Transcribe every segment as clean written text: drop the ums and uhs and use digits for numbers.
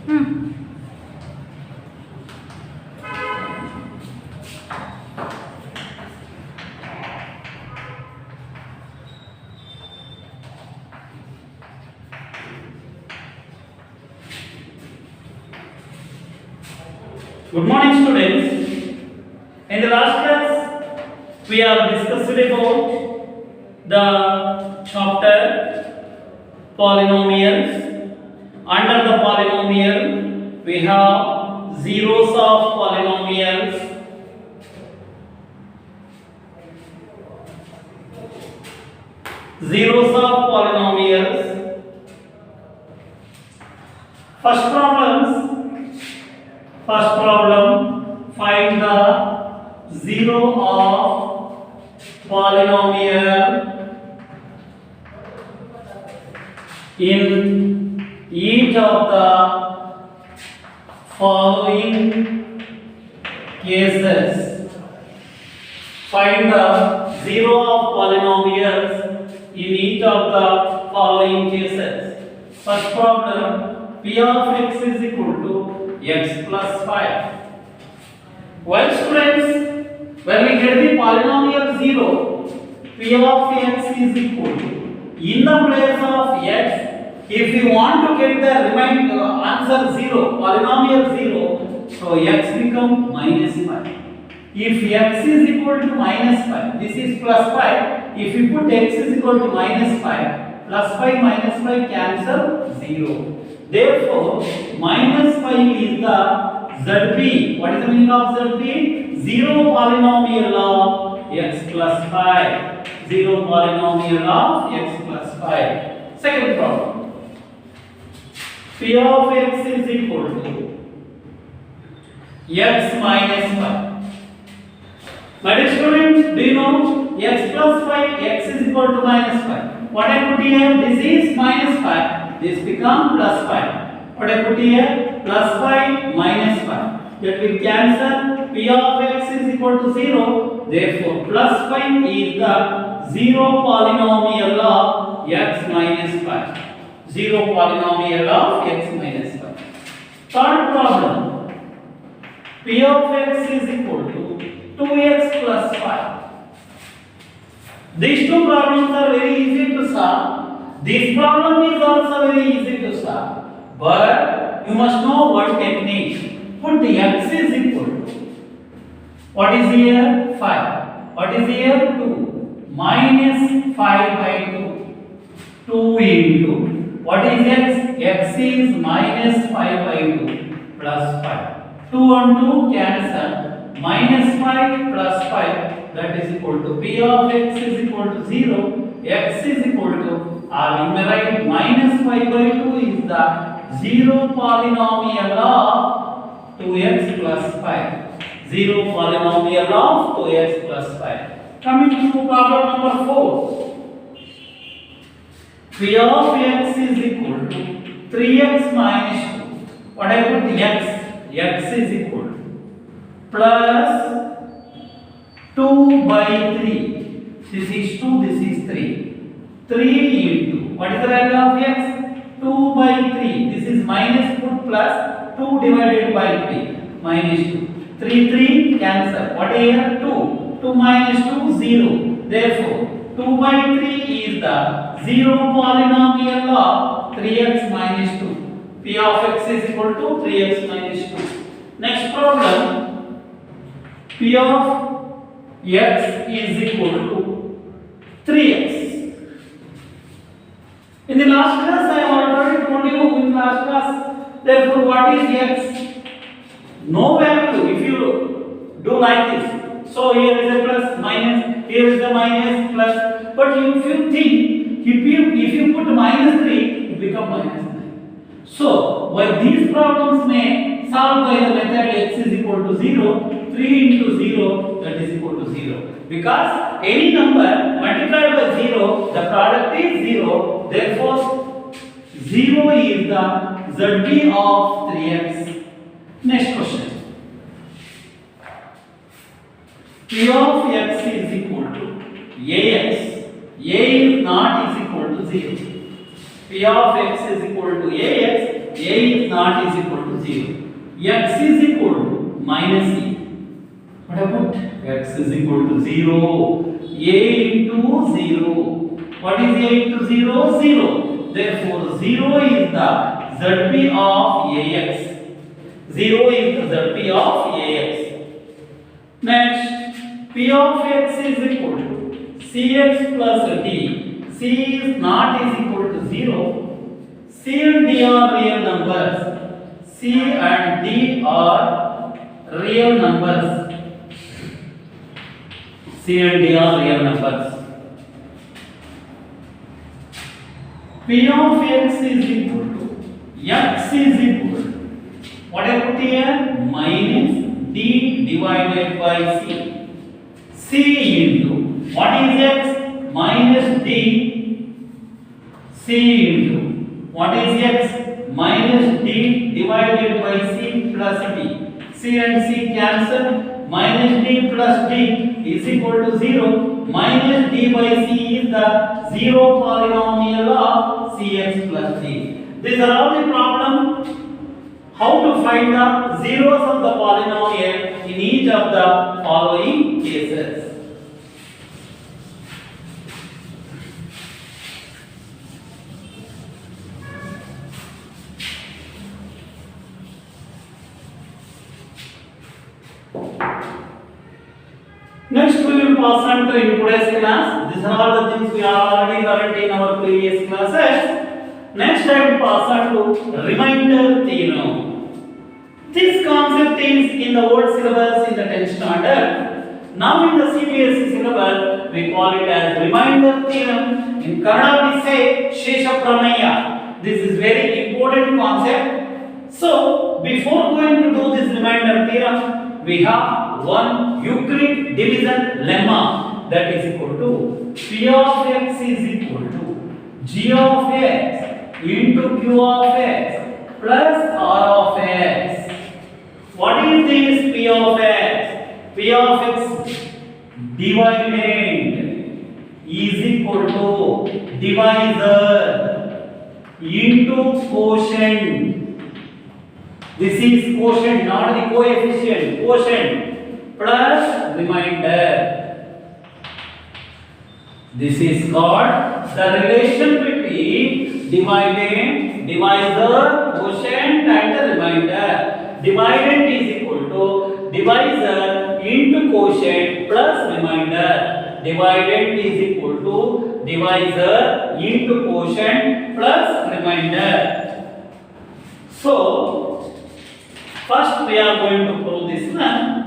Good morning, students. In the last class, we have discussed about the chapter polynomials. Under the polynomial, we have zeros of polynomials, First problem, find the zero of polynomial in each of the following cases. Find the zero of polynomials in each of the following cases. First problem, p of x is equal to x plus 5. Well, students, when we get the polynomial 0, p of x is equal to, in the place of x, if we want to get the remaining answer 0, polynomial 0, so x become minus 5. If x is equal to minus 5, this is plus 5. If we put x is equal to minus 5, plus 5 minus 5 cancel 0. Therefore, minus 5 is the ZP. What is the meaning of ZP? Zero polynomial of x plus 5. Zero polynomial of x plus 5. Second problem. P of x is equal to x minus 5. My dear students, do you know x plus 5, x is equal to minus 5. What I put here, this is minus 5. This become plus 5. What I put here, plus 5 minus 5. That will cancel. P of x is equal to 0. Therefore, plus 5 is the zero polynomial of x minus 5. Zero polynomial of x minus 5. Third problem. P of x is equal to 2x plus 5. These two problems are very easy to solve. This problem is also very easy to solve. But you must know one technique. Put the x is equal to, what is here? 5. What is here? 2. Minus 5 by 2. 2 into, what is x? X is minus 5 by 2 plus 5. 2 and 2 cancel. Minus 5 plus 5, that is equal to p of x is equal to 0. X is equal to, you may write minus 5 by 2 is the zero polynomial of 2x plus 5. Zero polynomial of 2x plus 5. Coming to problem number 4. P of x is equal to 3x minus 2. What I put x? X is equal to plus 2 by 3. This is 2, this is 3. 3 into, what is the value of x? 2 by 3. This is minus, put plus 2 divided by 3. Minus 2. 3 cancel. What here? 2. 2 minus 2, 0. Therefore, 2 by 3 is the zero polynomial of 3x minus 2. P of x is equal to 3x minus 2. Next problem. P of x is equal to 3x. In the last class, I already told you in last class. Therefore, what is x? No value. If you do like this, so here is a plus, minus. Here is the minus, plus. But if you think, if you put minus 3, it becomes minus 9. So, while these problems may solve by the method x is equal to 0, 3 into 0, that is equal to 0. Because any number multiplied by 0, the product is 0. Therefore, 0 is the ZB of 3x. Next question. P of x is equal to ax. A is not is equal to 0. P of x is equal to ax. a is not is equal to 0. X is equal to minus a. What about x is equal to 0? A into 0. What is a into 0? 0. Therefore 0 is the ZP of ax. 0 is the ZP of ax. Next, p of x is equal to cx plus d. C is not is equal to 0. C and d are real numbers. C and d are real numbers. C and d are real numbers. P of x is equal to x is equal to what I put here? Minus d divided by c. C into what is x? Minus d. C into what is x? Minus d divided by c plus d. C and c cancel. Minus d plus d is equal to 0. Minus d by c is the 0 polynomial of cx plus d. These are all the problem. How to find the zeros of the polynomial in each of the following cases. Next we will pass on to in today's class. These are all the things we have already learned in our previous classes. Next I will pass on to remainder theorem. This concept is in the old syllabus in the 10th standard. Now in the CBSE syllabus we call it as remainder theorem. In Kannada we say Shesha Pramaya. This is very important concept. So before going to do this remainder theorem, we have one Euclid division lemma, that is equal to P of x is equal to G of x into Q of x plus R of x. What is this P of x? P of x dividend is equal to divisor into quotient. This is quotient, not the coefficient. Quotient plus remainder. This is called the relation between dividend, divisor, quotient and the remainder. Dividend is equal to divisor into quotient plus remainder. Dividend is equal to divisor into quotient plus remainder. So first we are going to prove this one.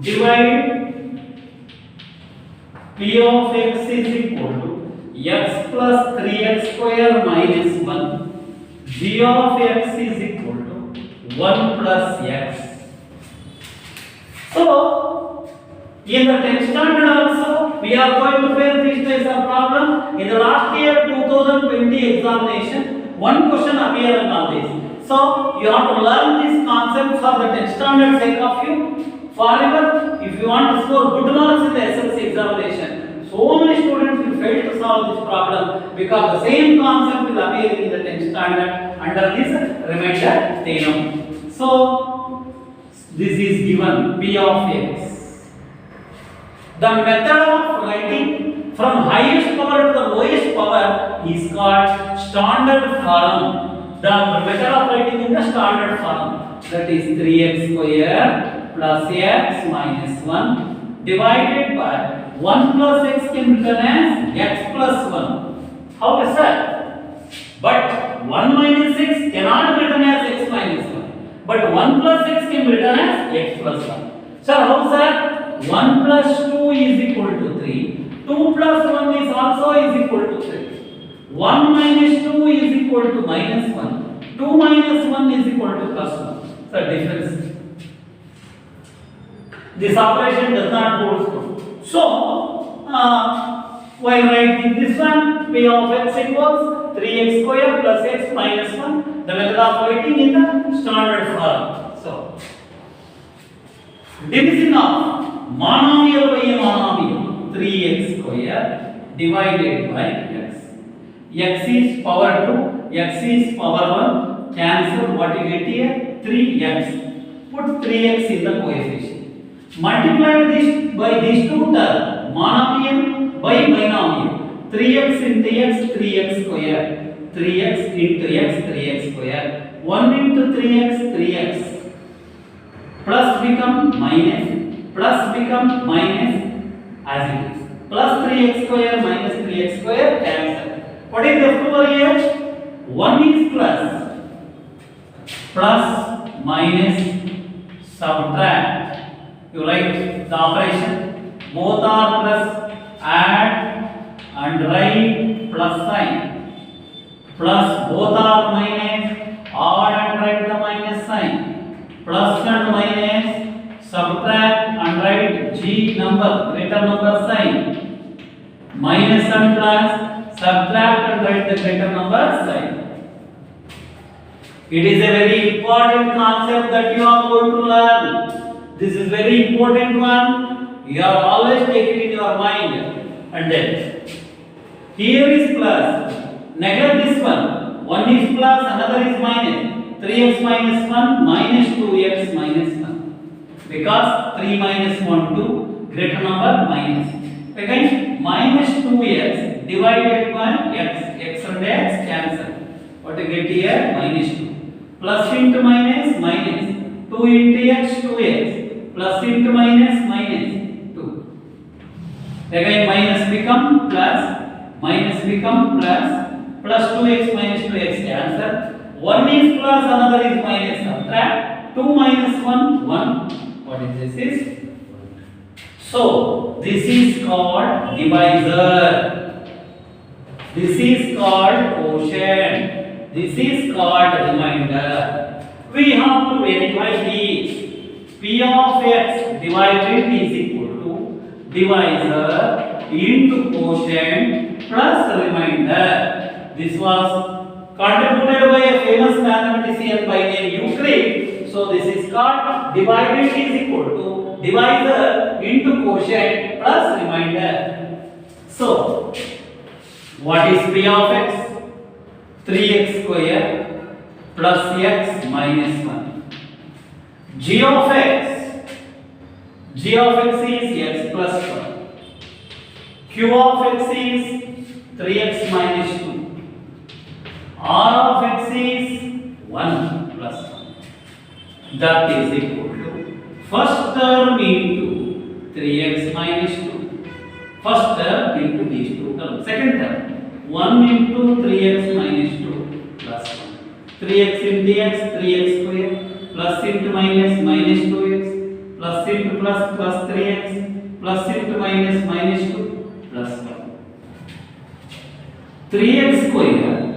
Divide P of x is equal to x plus 3x square minus 1. G of x is equal to 1 plus x. So in the 10th standard also we are going to face this types of problem. In the last year 2020 examination, one question appeared on this. So you have to learn this concept for the 10th standard sake of you. Forever, if you want to score good marks in the SLC examination, so many students will fail to solve this problem because the same concept will appear in the 10th standard under this remainder theorem. So this is given P of x. The method of writing from highest power to the lowest power is called standard form. The method of writing in the standard form, that is 3x square plus x minus 1 divided by 1 plus x can be written as x plus 1. How is that? But 1 minus x cannot be written as x minus 1. But 1 plus x can be written as x plus 1. Sir, how is that? 1 plus 2 is equal to 3. 2 plus 1 is also is equal to 3. 1 minus 2 is equal to minus 1. 2 minus 1 is equal to plus 1. So difference. This operation does not hold true. So, while writing this one, P of x equals 3x square plus x minus 1. The method of writing in the standard form. So, division of monomial by a monomial, 3x square divided by x. X is power 2, x is power 1. cancel. What you get here? 3x. Put 3x in the coefficient. Multiply this by these two terms, monomial by binomial. 3x into x, 3x square. 3x into x, 3x square. 1 into 3x, 3x. Plus become minus. Plus become minus as it is. Plus 3x square minus 3x square cancel. What is left over here? 1 is plus. Plus minus subtract. You write the operation. Both are plus. Add and write plus sign. Plus both are minus. Add and write the minus sign. Plus and minus. Subtract and write G number, greater number sign. Minus and plus. Subtract and write the greater number sign. It is a very important concept that you are going to learn. This is very important one. You have always take it in your mind. And then here is plus. Neglect this one. One is plus, another is minus. 3x minus 1 minus 2x minus 1. Because 3 minus 1 2 greater number minus. Again minus 2x divided by x. X and x cancel. What you get here? Minus 2. Plus into minus minus. 2 into x 2x. Plus into minus minus 2. Again minus become plus. Minus become plus. Plus 2x minus 2x cancel. 1 is plus, another is minus. Subtract. 2 minus 1 1. What is this? So this is called divisor. This is called quotient. This is called remainder. We have to verify these. P of x divided is equal to divisor into quotient plus remainder. This was contributed by a famous mathematician by name Euclid. So this is called divided is equal to divisor into quotient plus remainder. So what is P of x? 3x square plus x minus 1. G of x. G of x is x plus 1. Q of x is 3x minus 2. R of x is 1 plus 1. That is equal to first term into 3x minus 2. First term into these two terms. Second term 1 into 3x minus 2 plus 1. 3x into x 3x square plus into minus minus 2x plus into plus plus 3x plus into minus minus 2 plus 1. 3x square.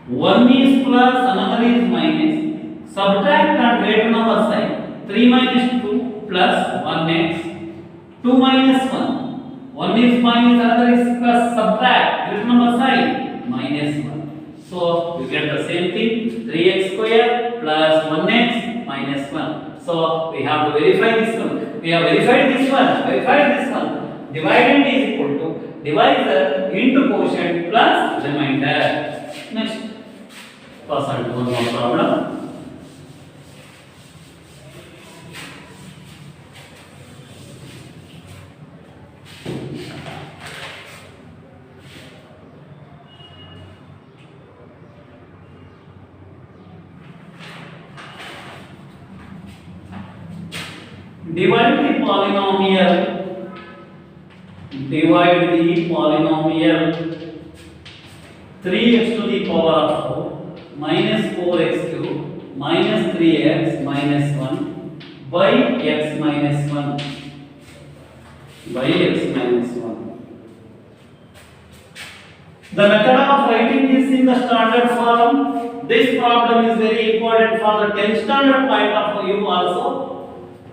1 is plus, another is minus. Subtract and greater number sign. 3 minus 2 plus 1x. 2 minus 1. 1 is minus, another is plus. Subtract, greater number sign. Minus 1. So you get the same thing. 3x square plus 1x minus 1. So we have to verify this one. We have verified this one. Verified this one. Dividend is equal to divisor into quotient plus remainder. Next. Pass on to one more problem. Divide the polynomial. Divide the polynomial 3x to the power of 4 minus 4x cube minus 3x minus 1 by x minus 1 by x minus 1. The method of writing this in the standard form. This problem is very important for the 10th standard point of view also.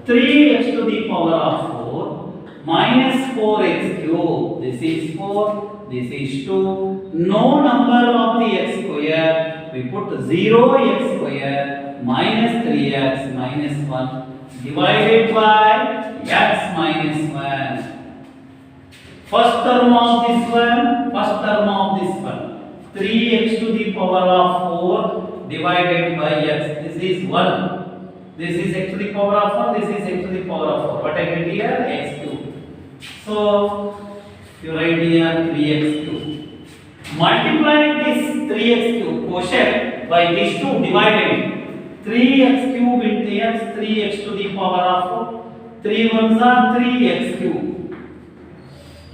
3x to the power of 4 minus 4x cube. This is 4. This is 2. No number of the x square. We put 0x square minus 3x minus 1 divided by x minus 1. First term of this one. 3x to the power of 4 divided by x. This is 1. This is x to the power of 1. This is x to the power of 4. What I get here? X cube. So you write here 3x cube. Multiply this 3x cube quotient by these two divided. 3x cube into x, 3x to the power of 3 ones are 3x cube.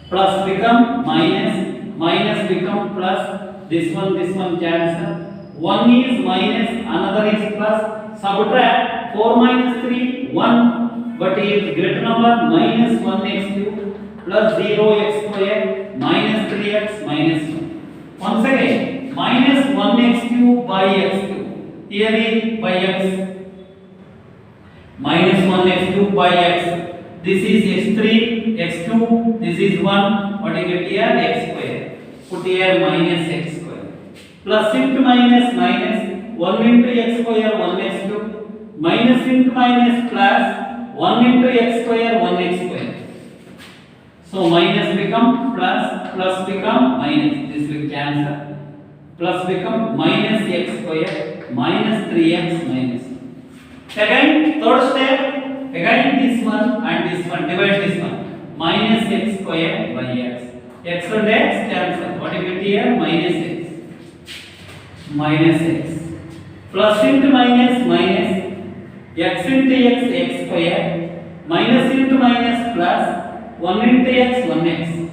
Plus become minus become plus. This one cancel. 1 is minus, another is plus. Subtract 4 minus 3, 1. But is greater number minus 1x cube plus 0x square minus 3x minus 1. Once again, minus 1x cube by x cube. Here is by x. Minus 1x cube by x. This is x3, x cube. This is 1. What you get here? X square. Put here minus x square. Plus into minus minus. 1 into x square 1x cube. Minus into minus plus 1 into x square 1x square. So minus become plus, plus become minus. This will cancel. Plus become minus x square minus 3x minus 1. Again, third step. Again this one and this one. Divide this one. Minus x square by x. X and x cancel. What you get here? Minus x. Minus x. Plus into minus minus. X into x, x square. Minus into minus plus. 1 into x, 1x.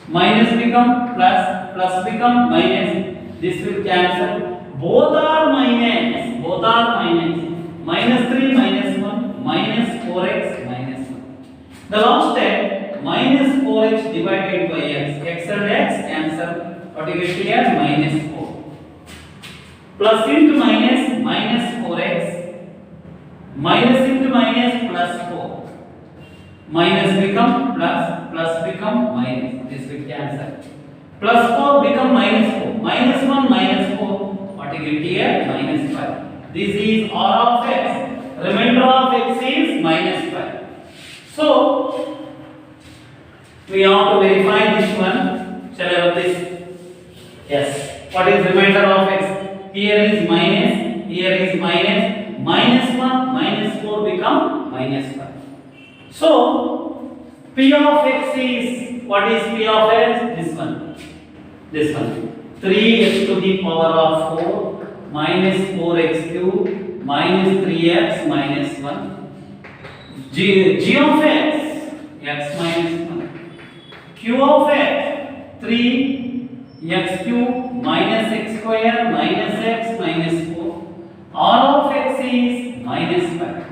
Minus become plus, plus become minus. This will cancel. Both are minus. Both are minus. Minus 3 minus 1 minus 4x minus 1. The last step, minus 4x divided by x. X and x cancel. What you get here? Minus 4. Plus into minus minus 4x. Minus into minus plus 4. Minus become plus, plus become minus. This will cancel. Plus 4 become minus 4. Minus 1 minus 4. What you get here? Minus 5. This is R of x. Remainder of x is minus 5. So we have to verify this one. Shall I write this? Yes. What is remainder of x? Here is minus. Here is minus. Minus 1 minus 4 become minus 5. So P of x is, what is P of x? This one. This one. 3x to the power of 4 minus 4x cube minus 3x minus 1. G of x, x minus 1. Q of x, 3x cube minus x square minus x minus 4. R of x is minus 5.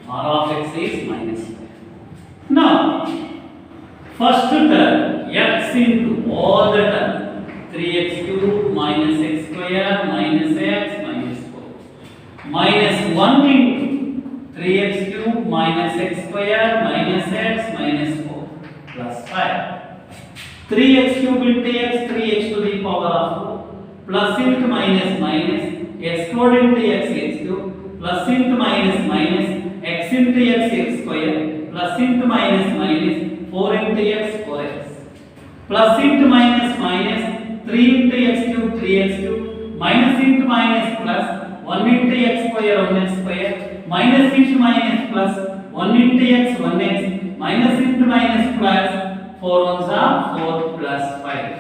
R of x is minus 5. Now, first term, x into all the term. 3x cube minus x square minus x minus 4. Minus 1 into 3x cube minus x square minus x minus 4 plus 5. 3x cube into x, 3x to the power of 4 plus into minus minus x squared into x, x cube plus into minus minus x into x, x square plus into minus minus 4 into x, 4x plus into minus minus 3 into x cube, 3x cube, minus into minus plus 1 into x square, 1x square, minus into minus plus 1 into x, 1x, minus into minus plus 4 ones are 4 plus 5.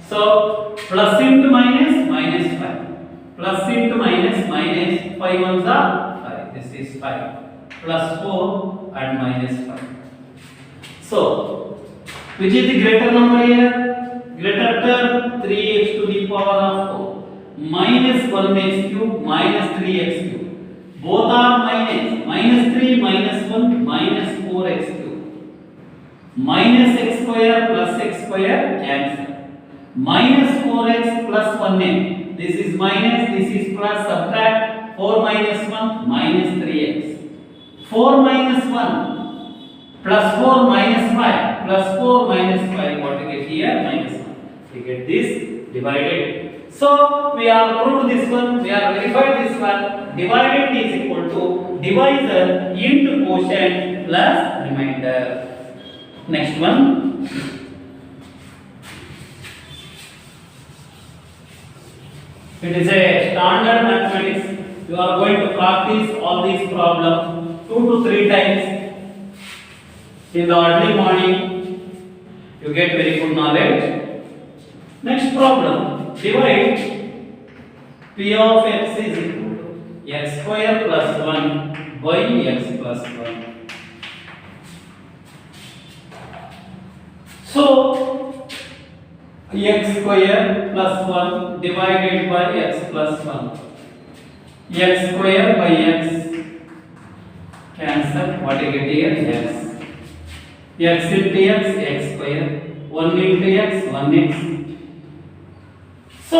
So plus into minus minus 5. Plus into minus minus 5 ones are 5. This is 5 plus 4 and minus 5. So which is the greater number here? Greater term 3x to the power of 4 minus 1x cube minus 3x cube. Both are minus. Minus 3 minus 1 minus 4x cube. Minus x square plus x square cancel. Minus 4x plus 1x. This is minus, this is plus, subtract 4 minus 1 minus 3x. 4 minus 1 plus 4 minus 5 plus 4 minus 5. What you get here? Minus 1. You get this divided. So we have proved this one, we have verified this one. Divided is equal to divisor into quotient plus remainder. Next one. It is a standard mathematics. You are going to practice all these problems 2 to 3 times in the early morning. You get very good knowledge. Next problem. Divide p of x is equal to x square plus 1 by x plus 1. So x square plus 1 divided by x plus 1. X square by x cancel. What you get here? X. X into x, x square. 1 into x, 1x. So,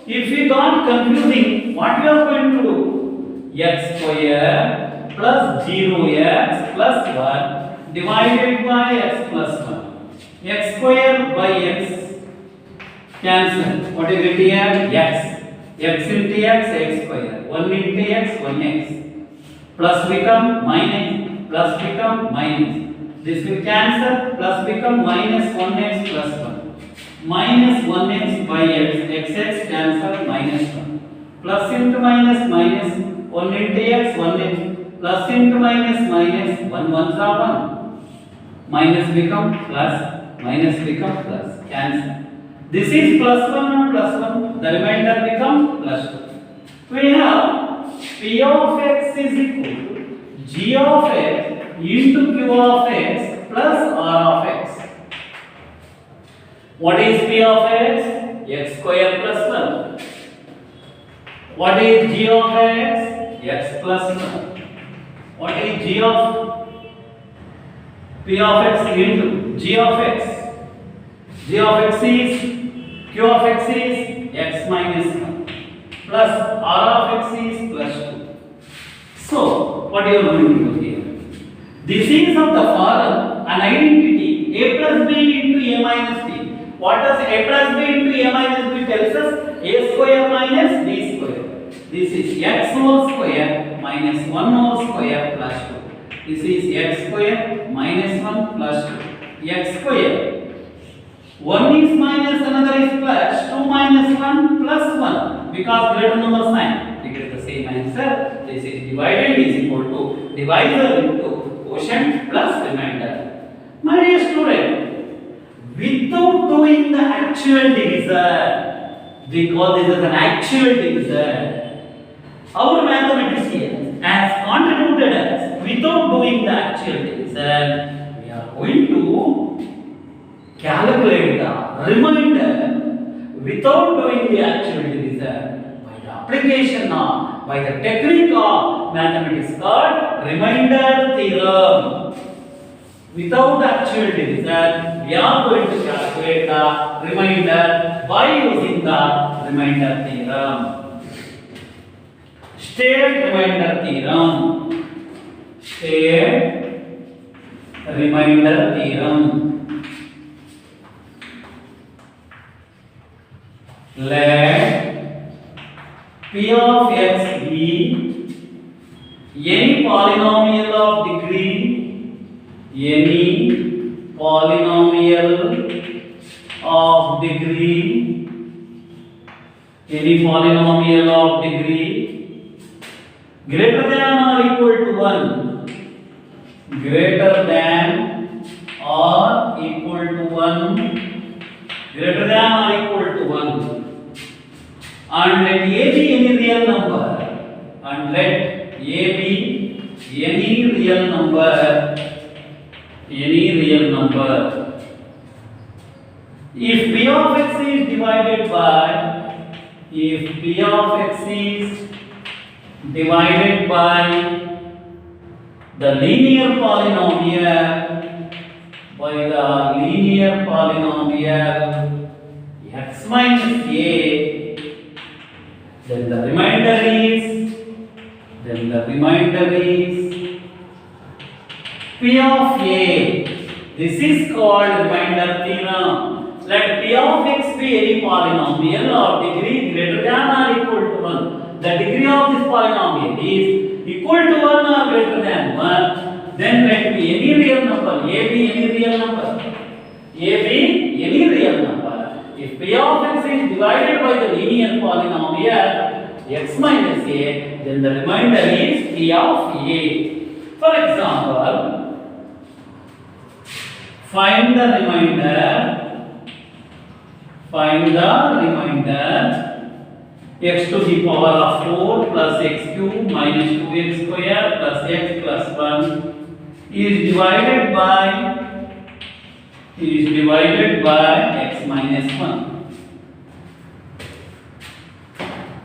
if you got confusing, what you are going to do? X square plus 0x plus 1 divided by x plus 1. X square by x cancel. What you get here? X. X into x, x square. 1 into x, 1x. Plus become minus. Plus become minus. This will cancel. Plus become minus 1x plus 1. Minus 1x by x. Xx cancel minus 1. Plus into minus minus. 1 into x, 1x. Plus into minus minus. 1 1s are 1. Minus become plus. Minus become plus. Cancel. This is plus 1 and plus 1. The remainder become plus 2. We have p of x is equal to g of x into q of x plus r of x. What is p of x? X square plus 1. What is g of x? X plus 1. What is g of p of x into g of x? G of x is q of x is x minus 1 plus r of x is plus 2. So, what you are going to do here? This is of the form an identity a plus b into a minus b. What does a plus b into a minus b tells us? A square minus b square. This is x whole square minus 1 whole square plus 2. This is x square minus 1 plus 2. X square. 1 is minus, another is plus. 2 minus 1 plus 1. Because greater number sign, we get the same answer. This is divided is equal to divisor into quotient plus remainder. My dear student, without doing the actual divisor, we call this as an actual divisor. Our mathematician has contributed us without doing the actual divisor. We are going to calculate the remainder without doing the actual divisor by the application of, by the technique of mathematics called remainder theorem. Without actual divisor, we are going to calculate the remainder by using the remainder theorem. State remainder theorem. State remainder theorem. Let p of x be any polynomial of degree, any polynomial of degree, any polynomial of degree greater than or equal to 1, greater than or equal to 1, greater than or equal to 1. And let a be any real number, and let a be any real number, any real number. If p of x is divided by, if p of x is divided by the linear polynomial, by the linear polynomial x minus a, then the remainder is p of a. This is called remainder theorem. Let p of x be any polynomial of degree greater than or equal to 1. The degree of this polynomial is equal to 1 or greater than 1, then let be any real number. A be any real number. A be any real number. If p of x is divided by the linear polynomial x minus a, then the remainder is p of a. For example, find the remainder x to the power of 4 plus x cube minus 2x square plus x plus 1 is divided by x minus 1.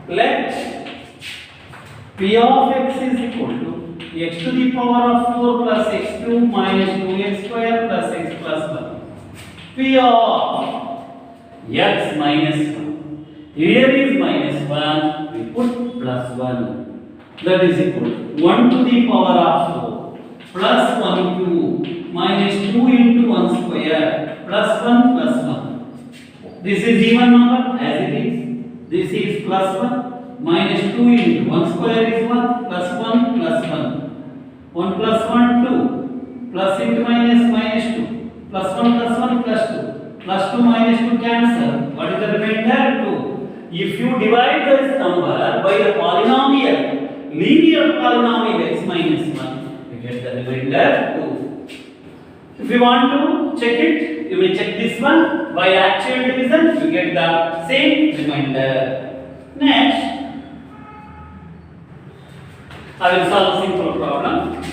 Let p of x is equal to x to the power of 4 plus x cube minus 2x square plus x plus 1. P of x minus 1. Here is minus 1, we put plus 1. That is equal to 1 to the power of 4 plus 1 cube minus 2 into 1 square plus 1 plus 1. This is even number as it is. This is plus 1 minus 2 into 1 square is 1 plus 1 plus 1. 1 plus 1 2 plus into minus minus 2 plus 1 plus 1 plus 2 plus 2 minus 2 cancel. What is the remainder? 2. If you divide this number by the polynomial, linear polynomial x minus 1, you get the remainder 2. If you want to check it, you may check this one by actual division, you get the same remainder. Next, I will solve a simple problem.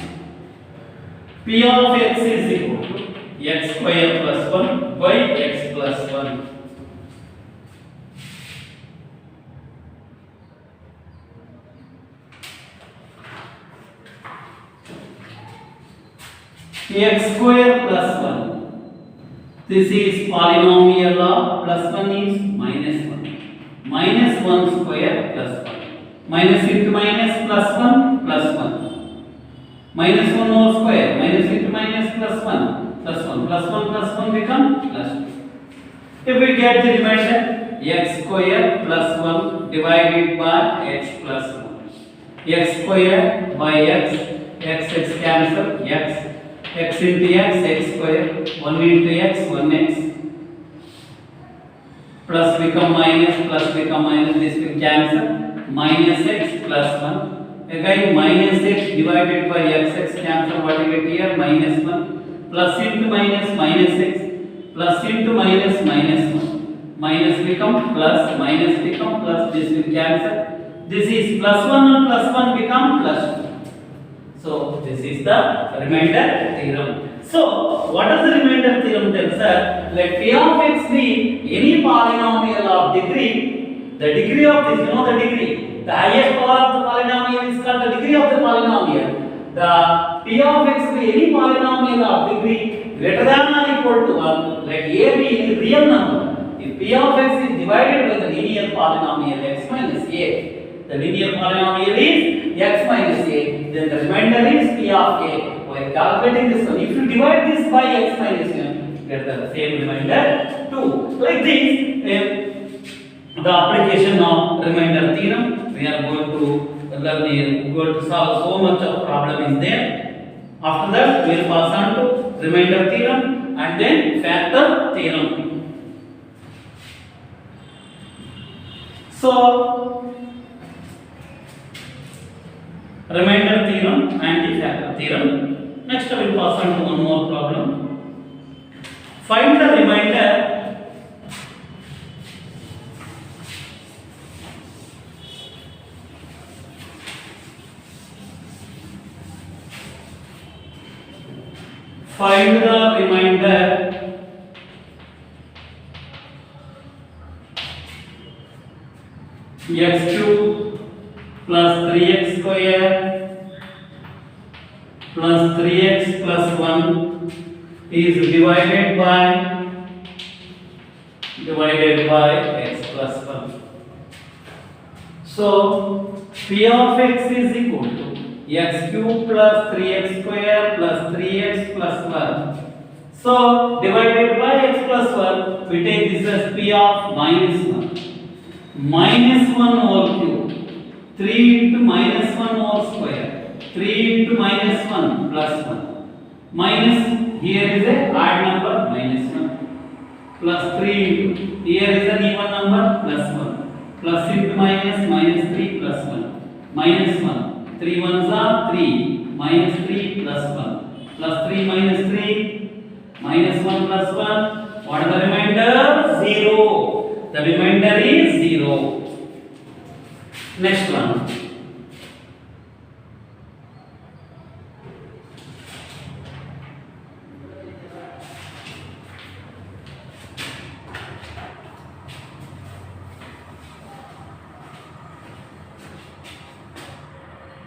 P of x is equal to x square plus 1 by x plus 1. X square plus 1. This is polynomial law. Plus 1 is minus 1. Minus 1 square plus 1. Minus into minus plus 1 plus 1. Minus 1 whole square. Minus into minus plus 1 plus 1. Plus 1 plus 1 become plus 2. If we get the remainder, x square plus 1 divided by x plus 1. X square by x cancel, x into x square, 1 into x, 1x. Plus become minus, this will cancel. Minus x plus 1. Again minus x divided by x cancel, what you get here? Minus 1. Plus into minus, minus x. Plus into minus, minus 1. Minus become plus, this will cancel. This is plus 1 and plus 1 become plus 2. So this is the remainder theorem. So what does the remainder theorem tell, sir? Let p of x be any polynomial of degree. The degree of this, you know the degree. The highest power of the polynomial is called the degree of the polynomial. The p of x be any polynomial of degree greater than or equal to 1. Let a be any real number. If p of x is divided by the linear polynomial x minus a, the linear polynomial is x minus a, then the remainder is p of a. While calculating this one, if you divide this by x minus a, you get the same remainder 2. Like this, the application of remainder theorem, we are going to learn here, going to solve so much of problem is there. After that, we will pass on to remainder theorem and then factor theorem. So, remainder theorem and the factor theorem. Next I will pass on to one more problem. Find the remainder x cube plus 3x square plus 3x plus 1 is divided by x plus 1. So p of x is equal to x cube plus 3x square plus 3x plus 1. So divided by x plus 1, we take this as p of minus 1. Minus 1 whole cube, 3 into minus 1 whole square 3 into minus 1 plus 1. Minus, here is a odd number, minus 1. Plus 3 into, here is an even number, plus 1. Plus into minus, minus 3 plus 1. Minus 1. 3 ones are 3. Minus 3 plus 1. Plus 3 minus 3. Minus 1 plus 1. What is the remainder? 0. The remainder is 0. Next one.